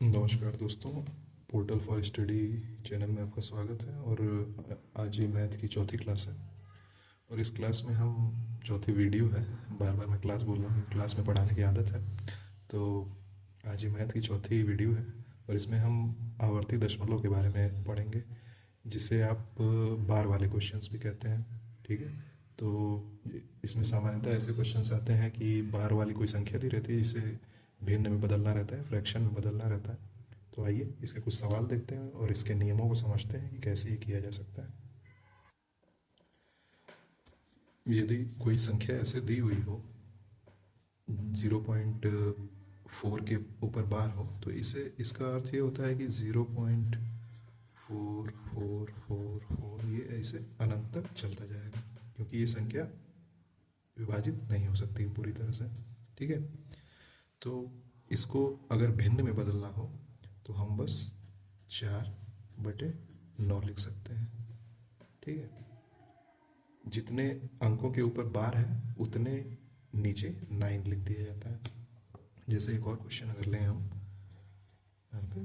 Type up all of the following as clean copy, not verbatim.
नमस्कार दोस्तों। Portal for study channel में आपका स्वागत है। और आज ये मैथ की चौथी क्लास है। और इस क्लास में हम चौथी वीडियो है। बार बार मैं क्लास बोल रहा हूँ, क्लास में पढ़ाने की आदत है। तो आज ये मैथ की चौथी वीडियो है और इसमें हम आवर्ती दशमलव के बारे में पढ़ेंगे, जिसे आप बार वाले क्वेश्चंस भी कहते हैं। ठीक है। तो इसमें सामान्यतः ऐसे क्वेश्चंस आते हैं कि बार वाली कोई संख्या दी रहती है, जिसे भिन्न में बदलना रहता है, फ्रैक्शन में बदलना रहता है। तो आइए इसके कुछ सवाल देखते हैं और इसके नियमों को समझते हैं कि कैसे ये किया जा सकता है। यदि कोई संख्या ऐसे दी हुई हो, 0.4 के ऊपर बार हो, तो इसे इसका अर्थ ये होता है कि 0.4444 ये ऐसे अनंत तक चलता जाएगा, क्योंकि ये संख्या विभाजित नहीं हो सकती पूरी तरह से। ठीक है। तो इसको अगर भिन्न में बदलना हो तो हम बस 4/9 लिख सकते हैं। ठीक है। जितने अंकों के ऊपर बार है उतने नीचे 9 लिख दिया जाता है। जैसे एक और क्वेश्चन अगर लें हम यहाँ पे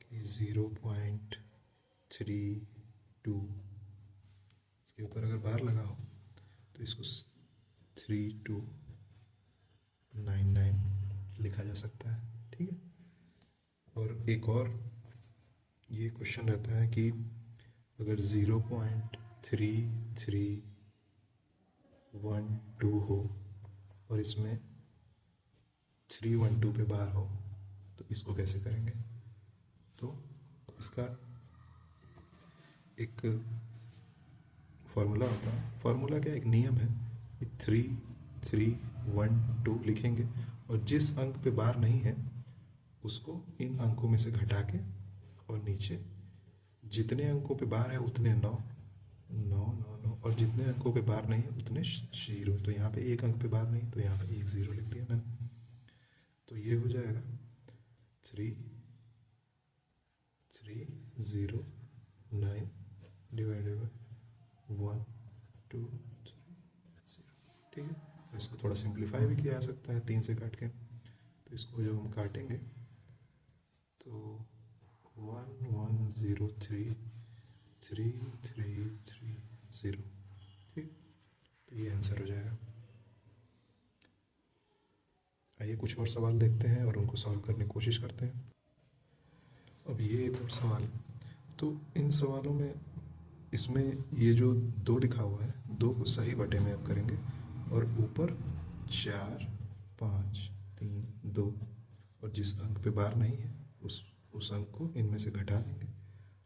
कि 0.32, इसके ऊपर अगर बार लगा हो तो इसको 3299 लिखा जा सकता है। ठीक है। और एक और ये क्वेश्चन रहता है कि अगर 0.3312 हो और इसमें 312 पे बार हो, तो इसको कैसे करेंगे। तो इसका एक फॉर्मूला होता है। फॉर्मूला क्या, एक नियम है कि 3312 लिखेंगे और जिस अंक पे बार नहीं है उसको इन अंकों में से घटा के और नीचे जितने अंकों पे बार है उतने 9 9 9 9, और जितने अंकों पे बार नहीं है उतने 0। तो यहाँ पे एक अंक पे बार नहीं, तो यहाँ पे एक 0 लिख दिया मैंने। तो ये हो जाएगा 3309 डिवाइडेड बाई 1 2 3 0। ठीक है। तो इसको थोड़ा सिंप्लीफाई भी किया जा सकता है 3 से काट के। तो इसको जब हम काटेंगे तो 11033330। ठीक। तो ये आंसर हो जाएगा। आइए कुछ और सवाल देखते हैं और उनको सॉल्व करने की कोशिश करते हैं। अब ये एक और सवाल, तो इन सवालों में इसमें ये जो 2 लिखा हुआ है, 2 को सही बटे में अब करेंगे और ऊपर 4 5 3 2, और जिस अंक पे बार नहीं है उस अंक को इनमें से घटा देंगे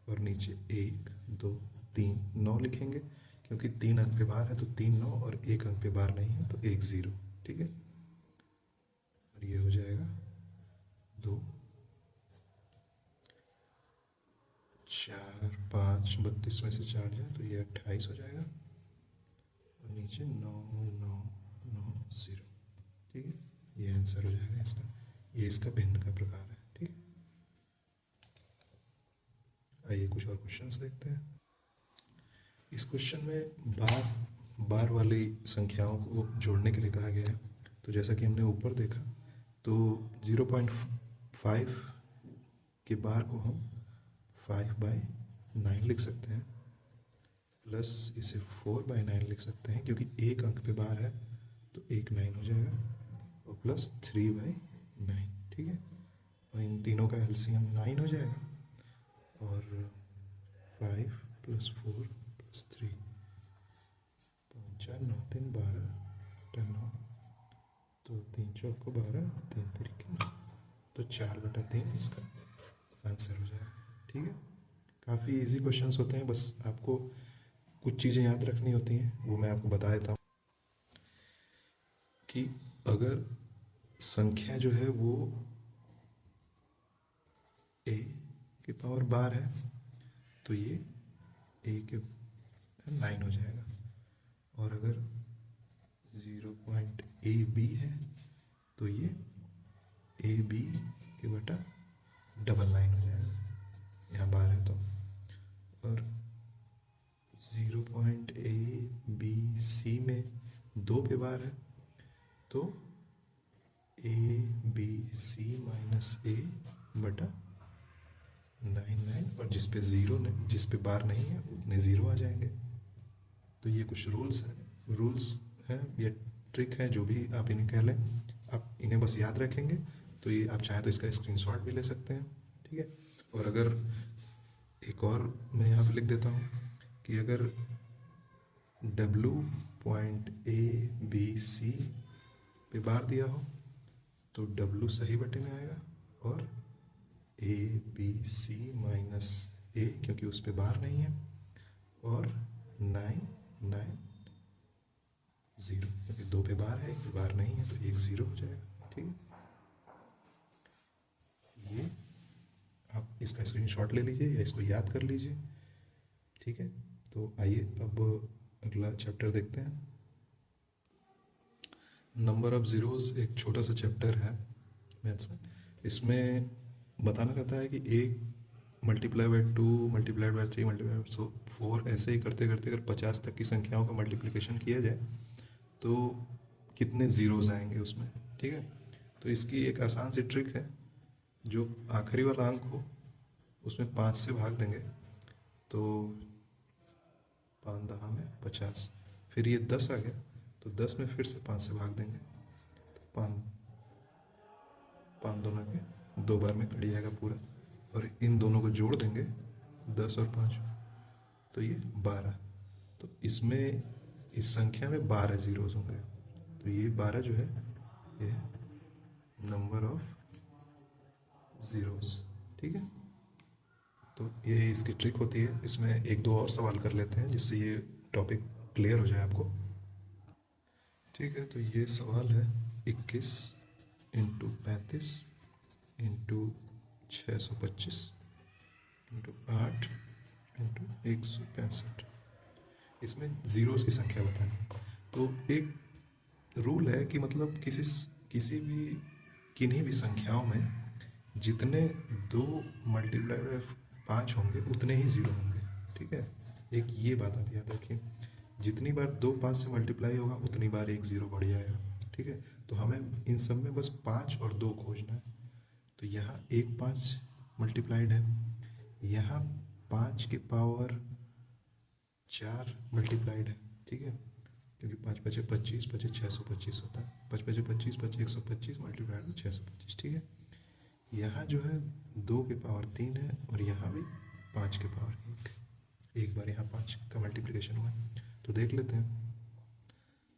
और नीचे 1 2 3 9 लिखेंगे, क्योंकि 3 अंक पे बार है तो 3 9, और एक अंक पे बार नहीं है तो 1 0। ठीक है। और ये हो जाएगा 2 4 5, 32 में से 4 जाए तो ये 28 हो जाएगा और नीचे 9 9 9 0। ठीक है। ये आंसर हो जाएगा इसका। ये इसका भिन्न का प्रकार है। ठीक है। आइए कुछ और क्वेश्चंस देखते हैं। इस क्वेश्चन में बार वाली संख्याओं को जोड़ने के लिए कहा गया है। तो जैसा कि हमने ऊपर देखा, तो 0.5 के बार को हम 5/9 लिख सकते हैं, प्लस इसे 4/9 लिख सकते हैं, क्योंकि एक अंक पे बार है तो एक 9 हो जाएगा, और प्लस 3/9। ठीक है। और इन तीनों का एलसीएम 9 हो जाएगा, और 5 + 4 + 3, 5 4 9 3 12, 9, तो 3 चौको 12, 3 तिरिके 9, तो 4/3 इसका आंसर हो जाएगा। ठीक है। काफ़ी इजी क्वेश्चंस होते हैं, बस आपको कुछ चीज़ें याद रखनी होती हैं, वो मैं आपको बता देता हूँ कि अगर संख्या जो है वो a की पावर बार है तो ये a के 9 हो जाएगा, और अगर 0.ab है तो ये ab के बटा 999 हो जाएगा, यहाँ बार है तो। और 0.abc में 2 पे बार है तो abc - a बटा 99, और जिस पे ज़ीरो नहीं, जिस पे बार नहीं है उतने ज़ीरो आ जाएंगे। तो ये कुछ रूल्स हैं, ये ट्रिक है, जो भी आप इन्हें कह लें, आप इन्हें बस याद रखेंगे। तो ये आप चाहें तो इसका स्क्रीनशॉट भी ले सकते हैं, ठीक है। और अगर एक और मैं यहाँ पे लिख देता हूँ कि अगर W पॉइंट ABC पे बार दिया हो तो W सही बटे में आएगा, और ABC माइनस A क्योंकि उस पे बार नहीं है, और 9 0 क्योंकि 2 पे बार है, 1 पे बार नहीं है, तो 1 0 हो जाएगा, ठीक है। ये आप इसका स्क्रीनशॉट ले लीजिए या इसको याद कर लीजिए, ठीक है। तो आइए अब अगला चैप्टर देखते हैं। नंबर ऑफ ज़ीरोज़ एक छोटा सा चैप्टर है मैथ्स में। इसमें बताना रहता है कि 1 multiply by 2 multiplied by 3 multiply by 4, ऐसे ही करते करते अगर 50 तक की संख्याओं का मल्टीप्लिकेशन किया जाए तो कितने ज़ीरोज़ आएंगे उसमें, ठीक है। तो इसकी एक आसान सी ट्रिक है, जो आखिरी वाला अंक हो उसमें 5 से भाग देंगे तो 5 दहा में 50, फिर ये 10 आ गया तो 10 में फिर से 5 से भाग देंगे तो 5 दोनों के 2 बार में कट जाएगा पूरा, और इन दोनों को जोड़ देंगे 10 और 5 तो ये 12। तो इसमें इस संख्या में 12 ज़ीरोज़ होंगे, तो ये 12 जो है ये नंबर ऑफ ज़ीरोज़, ठीक है। तो ये इसकी ट्रिक होती है। इसमें एक दो और सवाल कर लेते हैं जिससे ये टॉपिक क्लियर हो जाए आपको, ठीक है। तो ये सवाल है 21 इंटू 35 इंटू 625 इंटू 8 इंटू 165। इसमें ज़ीरोज़ की संख्या बतानी है। तो एक रूल है कि मतलब किसी भी किन्हीं भी संख्याओं में जितने 2 मल्टीप्लाई बाई 5 होंगे उतने ही ज़ीरो होंगे, ठीक है। एक ये बात आप याद रखिए, जितनी बार 2 5 से मल्टीप्लाई होगा उतनी बार 1 ज़ीरो बढ़ जाएगा, ठीक है। तो हमें इन सब में बस 5 और 2 खोजना है। तो यहाँ 1 5 मल्टीप्लाइड है, यहाँ 5 के पावर 4 मल्टीप्लाइड है, ठीक है, क्योंकि 5 5 25 25 625 होता है, 5 5 25 25 125 मल्टीप्लाइड में 625, ठीक है। यहाँ जो है 2 के पावर 3 है, और यहाँ भी 5 के पावर 1, एक बार यहाँ 5 का मल्टीप्लिकेशन हुआ है। तो देख लेते हैं।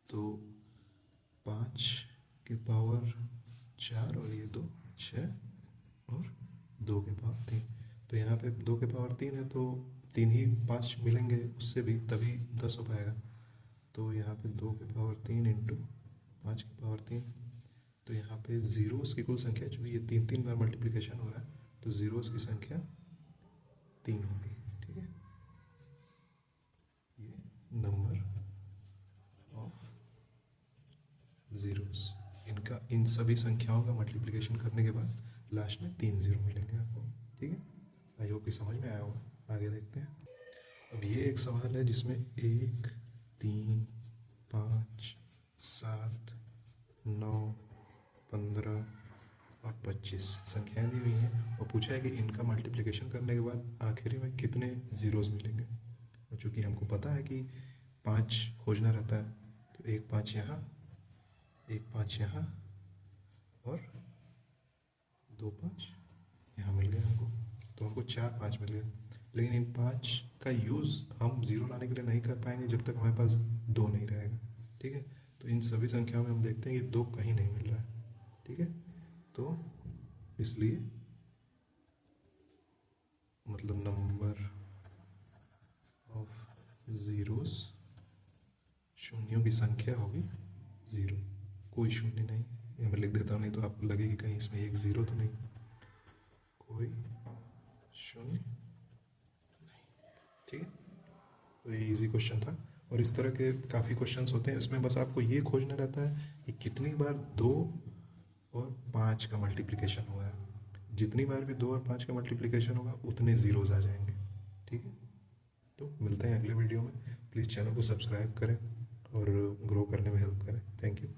तो 5 के पावर 4 और ये 2 6 और 2 के पावर 3, तो यहाँ पे 2 के पावर 3 है तो 3 ही 5 मिलेंगे उससे भी, तभी 10 हो पाएगा। तो यहाँ पे 2 के पावर 3 इंटू 5 के पावर 3, तो यहाँ पे ज़ीरोज़ की कुल संख्या, चूँकि ये 3 बार मल्टीप्लिकेशन हो रहा है तो ज़ीरोज़ की संख्या 3 होगी, ठीक है। ये नंबर ऑफ ज़ीरोज़, इनका इन सभी संख्याओं का मल्टीप्लिकेशन करने के बाद लास्ट में 3 ज़ीरो मिलेंगे आपको, ठीक है। आई होप कि समझ में आया होगा। आगे देखते हैं। अब ये एक सवाल है जिसमें 1 3 5 7 9 15 और 25 संख्याएं दी हुई हैं, और पूछा है कि इनका मल्टीप्लिकेशन करने के बाद आखिरी में कितने ज़ीरोज़ मिलेंगे। और चूँकि हमको पता है कि 5 खोजना रहता है, तो 1 5 यहाँ, 1 5 यहाँ, और 2 5 यहाँ मिल गया हमको। तो हमको 4 5 मिल गया, लेकिन इन 5 का यूज़ हम ज़ीरो लाने के लिए नहीं कर पाएंगे जब तक हमारे पास 2 नहीं रहेगा, ठीक है। तो इन सभी संख्याओं में हम देखते हैं कि 2 कहीं नहीं मिल रहा है, ठीक है। तो इसलिए मतलब नंबर ऑफ ज़ीरोज़, शून्यों की संख्या होगी 0, कोई शून्य नहीं। ये मैं लिख देता हूँ, नहीं तो आप लगे कि कहीं इसमें 1 ज़ीरो तो नहीं, कोई शून्य नहीं, ठीक है। तो ये इजी क्वेश्चन था, और इस तरह के काफ़ी क्वेश्चंस होते हैं। इसमें बस आपको ये खोजना रहता है कि कितनी बार 2 और 5 का मल्टीप्लिकेशन हुआ है। जितनी बार भी 2 और 5 का मल्टीप्लिकेशन होगा उतने ज़ीरोज़ आ जाएंगे, ठीक है। तो मिलते हैं अगले वीडियो में। प्लीज़ चैनल को सब्सक्राइब करें और ग्रो करने में हेल्प करें। Thank you.